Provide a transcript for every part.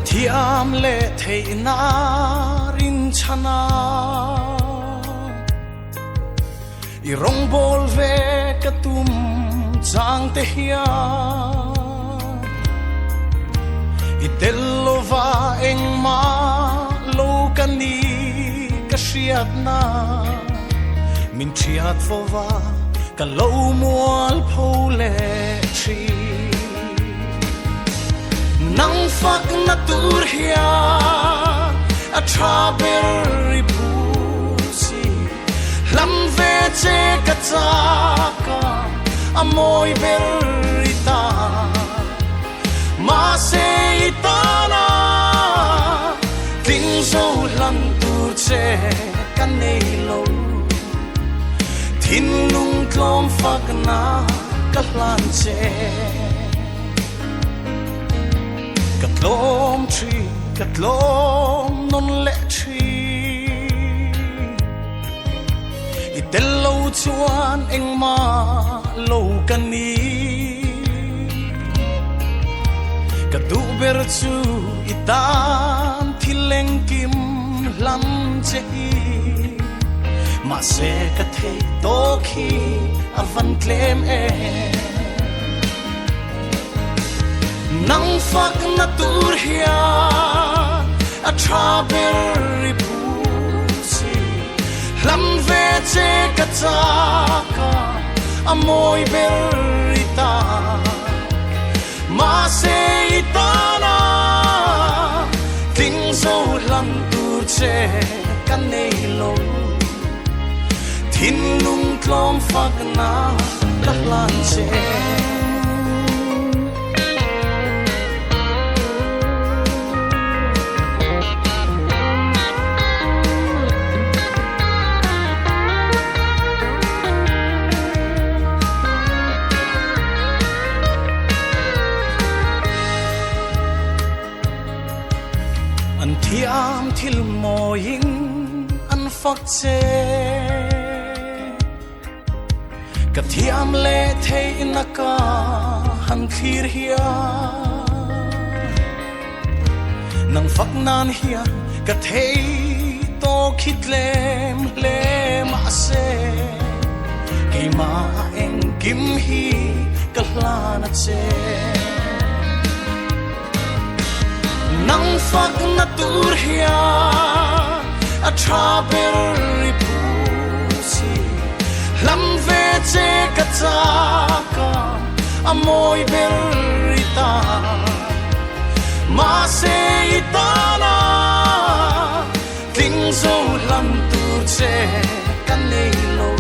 thiam le thei na rin chana I rong bol ve katum chang te hia I telova eng ma lo kani ka shiat na min chiat fova ka lo mual phole chi nang fak na tur hia a strawberry pusi lam ve che ka ka a moi berita ma se itana ting zo lan tur che kan nei lo tin lung klom fak na ka plan che katlom tri katlom non le tri I tello chuan eng ma lo kani ka du ber chu itan thileng kim lam che ma se ka the to khi avan klem nang fak na tur hia a strawberry pusi lam ve che ka a moi berita ma se itana ting zo lam tur che kan nei lo tin lung klom fak na ka plan che an thiam thil moing an fak che ka thiam le thei na ka han khir hia nang fak nan hia ka thei to khitlem le ma se ke ma eng kim hi ka hlana che nang fak na tur hia a strawberry pusi lam ve che ka a moi berita ma se itana ting zo lam tur che kan nei lo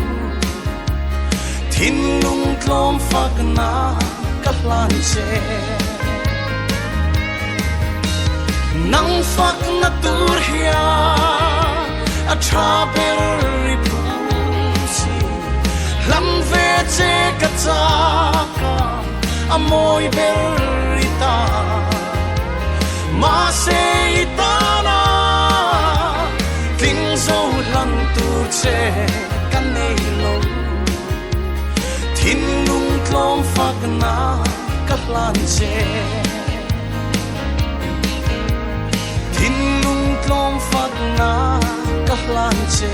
tin lung klom fak na ka plan che nang fak na tur hia a strawberry pusi lam ve che ka a moi berita ma se itana ting zo lam tur che kan nei lo tin lung klom fak na ka plan che tin lung klom fak na ka hlan che